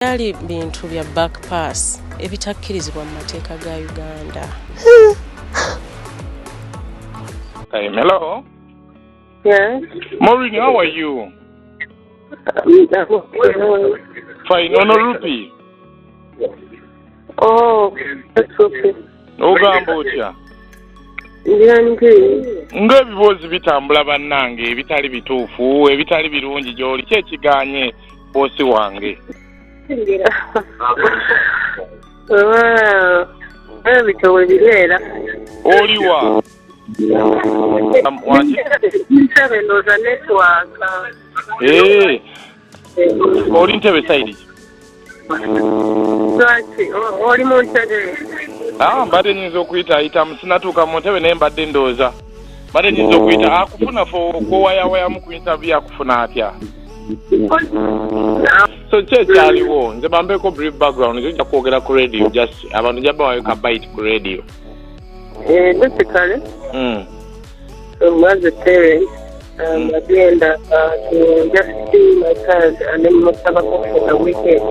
Byali bintu bya back pass ebitakkirizibwa mu mateeka ga Uganda. Hey, hello. Yes. Maureen, how are you? Fine, no rupee. Oh, that's okay. Ogamba otya? Ng'ebibuuzi bitambula bannange ebitali bituufu ebitali birungi gy'oli kyekiganye boosi wange. Ebitowe bibeera. Oliwa? Wange? Ntebe ndooza netwaka. Oli ntebe sayidi? Lwaki oli mu ntebe? Mbadde nyinza okuyita ayitamu sinatuuka mu ntebe naye mbadde ndooza. Mbadde nyinza okuyita akufuna kowayaawayamu ku interview akufuna atya? So kyaliwo nze bambeeko brief background nze ojja kwogera ku radio just abantu jja bawayo ka bite ku radio. Basically, as a parent, at the end, to just see my child and then must have a for the weekend.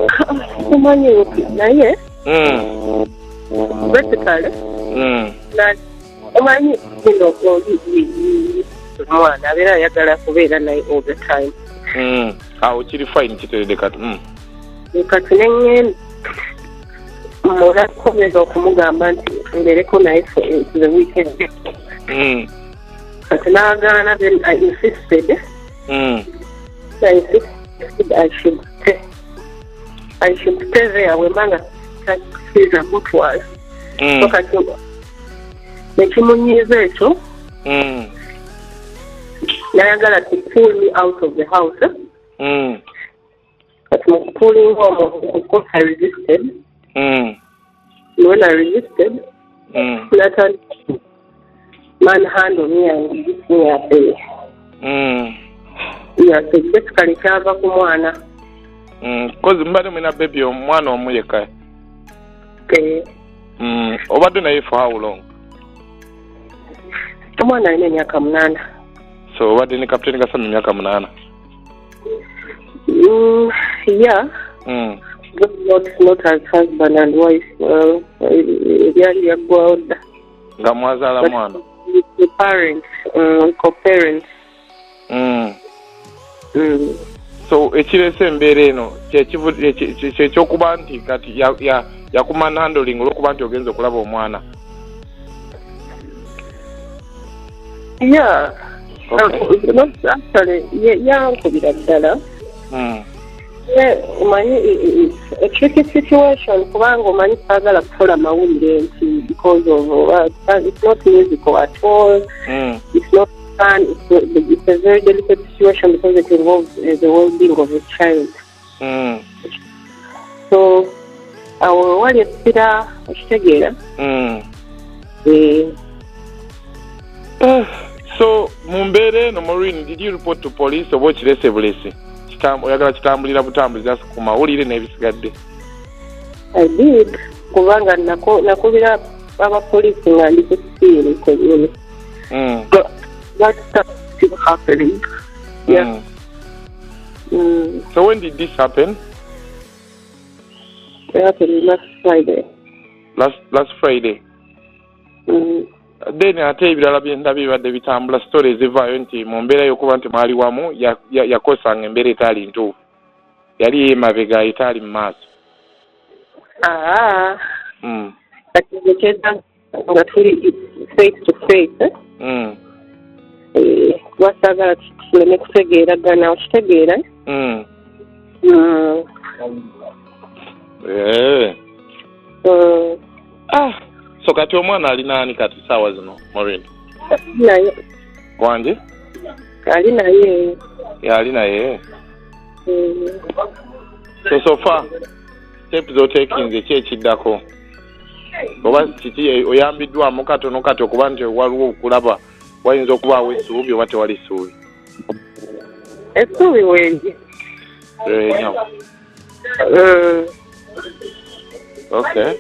Basically, that Omwana abeera ayagala kubeera naye all the time. Awo kiri fine kiteredde kati. Kati nengenda munakomeza okumugamba nti mbereko naye for the weekend. Kati n'agaana, then I insisted. I should stay there wemanga kiza mutwala. So kati nekimunyiiza ekyo nayagala to pull me out of the house. But pulling home, of course, I resisted. When I resisted, Nathan manhandled me and beat me up there. Yeah, so basically, Kava Kumwana. Because Madam in a baby on one or Muyaka. Okay. Over the night for how long? Omwana ine myaka 8. So what did the captain Kasami myaka 8? Yeah. Not as husband and wife. Really about Gamazala mwana. The parents, co-parents. So ekirese embeera eno kyekyokuba nti kati yakumanhandling olwokuba nti ogenza okulaba omwana. Yeah. Actually, yankubira ddala. It's a tricky situation kubanga omanyi saagala kukola mawulire nti because of it's not musical at all. It's not fun. It's a very delicate situation because it involves the well-being of a child. So awo wali ekira okitegeera. So mumbere no Maureen, did you report to police oba okirese bulesi? Oyagala kitambulira butambuliza ku mawulire n'ebisigadde? I did. Kubanga nakubira abapoliisi nga ndi kusiiri kwenyini. That stuff still happening. Yeah. So when did this happen? It happened last Friday. Last Friday. Then ate ebirala byenda bibadde bitambula stories ezivaayo nti mu mbeera y'okuba nti mwali wamu yakosanga embeera etaali ntuufu. Yali emabega etaali mu maaso. Kati ekyeza nga tuli face to face. Wasaagala tuleme kutegeeragana okitegeera. So kati omwana alina ani kati saawa zino Maureen? Naye. Wange? Ali naye. Ali naye. So far, steps z'otekinze ki ekiddako? Oba kiki oyambiddwamu katono kati okuba nti waliwo okulaba wayinza okubaawo essuubi oba tewali ssuubi? Essuubi wengi. Okay.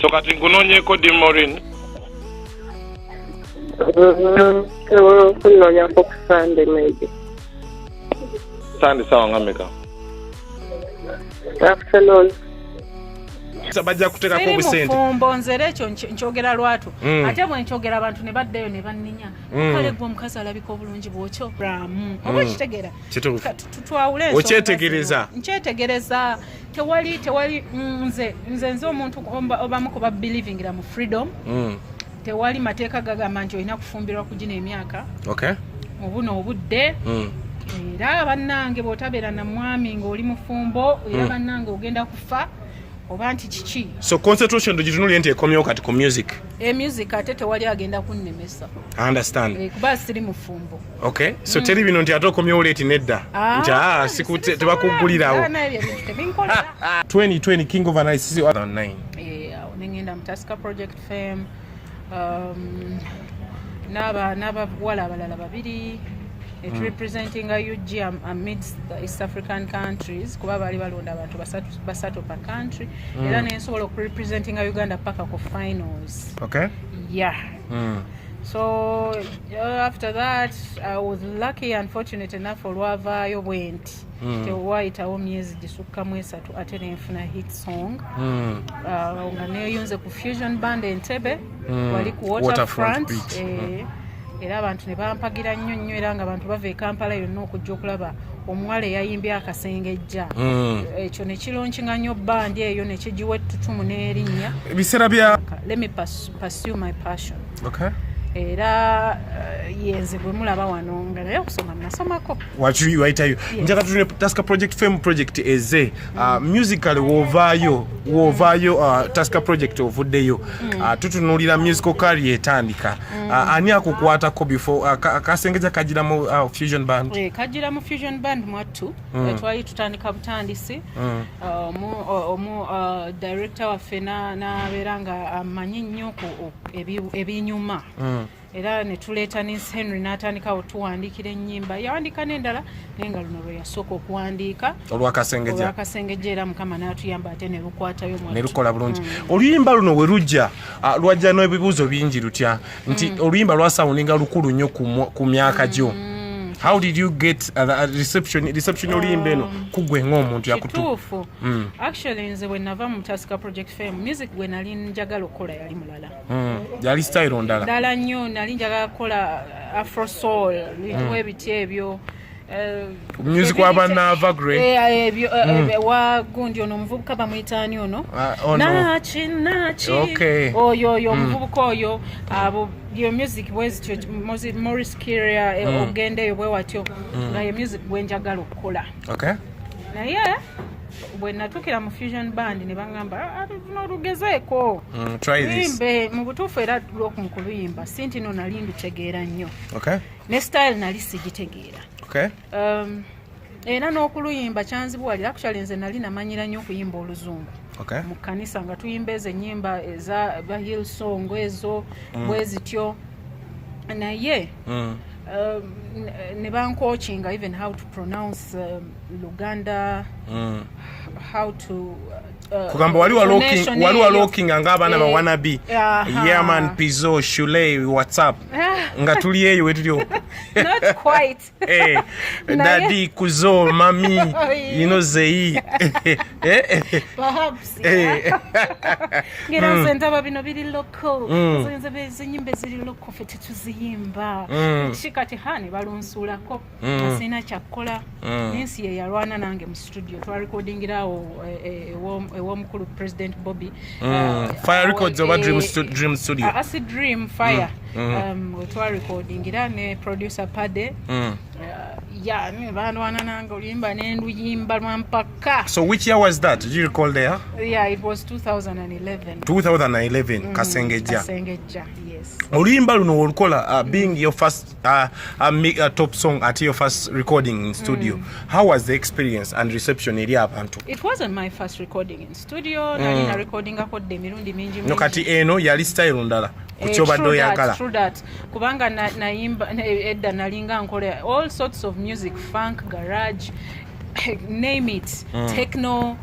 So kati nkunoonyeeko di Maureen? kunoonya ku Sunday maybe. Sunday sawa ngameka. Afternoon. Bajja kuteekako obusente mufumbo nzere ekyo nkyogera lwatu ate bwe nkyogera abantu ne baddayo ne banninya kale gwe omukazi alabika obulungi bwokyo oba okitegeera tutwawule okyetegereza nkyetegereza tewali nze omuntu obamu kuba believingira mu freedom tewali mateeka gagamba nti olina kufumbirwa ku gino emyaka mu buno obudde era bannange bw'otabeera na mwami ng'oli mufumbo era bannange ogenda kufa oba nti kiki so concentration tugitunulye nti ekomyewo kati ku music music ate tewali agenda kunnemesa I understand kuba siri mufumbo so teri bino nti ate okomyewo leeti nedda nti tebakuggulirawo 2020 King of Analysis 2009 nengenda mu Tasker Project Fame n'abawala abalala babiri representing UG amidst the East African countries kuba bali balonda abantu basatu per country era nensobola representing Uganda paka ku finals so after that I was lucky and fortunate enough olwavaayo bwenti tewayitawo myezi gisukka mu esatu ate nenfuna hit song nga neyonze ku Fusion Band Entebbe wali ku Waterfront era abantu ne bampagira nnyo era nga abantu bava e Kampala yonna okujja okulaba omuwala eyayimbye akasengejja ekyo ne kironkinga nnyo bandi eyo ne kigiwa ettutumu n'erinnya ebiseera bya let me pursue my passion era yenze bwe mulaba wano nga naye okusoma nasomako wayitayo njagala tutune Tasker Project Fame project eze musical wovaayo Tasker Project ovuddeyo tutunuulira musical career etandika ani akukwatako before akasengeja kagira mu Fusion Band kagira mu Fusion Band mwattu twali tutandika butandisi omu director waffe n'abeera nga amanyi nnyo ebinyuma era ne tuleeta Nins Henry n'atandikawo tuwandiikira ennyimba yawandiika n'endala naye nga luno lwe yasooka okuwandiika olwakasengejja era Mukama n'atuyamba ate ne lukwatayo ne lukola bulungi oluyimba luno we lujja lwajja n'ebibuuzo bingi lutya nti oluyimba lwasawuninga lukulu nnyo ku myaka gyo how did you get reception oluyimba eno kugwe ng'omuntu yakutuufu actually nze bwe nava mu Tasker Project Fame music gwe nali njagala okukola yali mulala yali style ndala nnyo nali njagala kukola afro soul bintu ebiti ebyo music wabanaava gre wa gundi ono omuvubuka bamuyitaani ono nachi oyo omuvubuka oyo abo yo music bwezityo Morris Kiria ogendeyo bwe watyo naye music bwenjagala okukola naye bwe natuukira mu Fusion Band ne baŋŋamba olugezeeko luyimbe mu butuufu era lw'okumukuyimba sinti no nali ndutegeera nnyo ne style nali sigitegeera era n'okuluyimba kyanzibuwalira actually nze nali namanyira nnyo okuyimba oluzungu mu kkanisa nga tuyimba ezo ennyimba eza Hill song ezo bwezityo naye ne bancoachinga even how to pronounce Luganda how to kugamba wali wa looking ng'abaana ba wannabe Yaman Pizzo Shule WhatsApp nga tuli eyo wetulyo not quite daddy kuzo mami zei perhaps ngira senta babino biri local zenze bezinyimbe ziri local fete tuziyimba shikati hani balunsulako asina kyakola nensi ye yalwana nange mu studio twa recordingirawo ew'omukulu President Bobby Fire Records oba Dream Studio Acid Dream Fire twa recordingira ne producer Pade ne balwana nange oluyimba n'enduyimba lwampaka. So which year was that? Did you recall there? Yeah, it was 2011. 2011 Kasengeja, yes. Oluyimba luno olukola being your first top song at your first recording in studio. How was the experience and reception eri abantu? It wasn't my first recording in studio. Nalina recording akodde mirundi mingi. No kati eno yali style ndala. True that. Kubanga naimba edda nalinga nkole all sorts of music, funk, garage, name it, techno.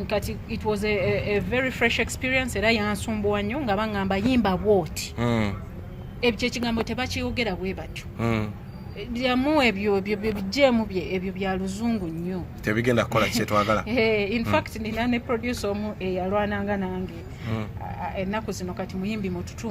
Kati it was a very fresh experience era yansumbuwa nnyo nga bangamba yimba bwoti. ebyo ekigambo tebakiyogera bwe batyo byamu ebyo bijemu ebyo bya luzungu nnyo tebigenda kukola kye twagala in fact nina ne producer omu eyalwananga nange ennaku zino kati muyimbi mututu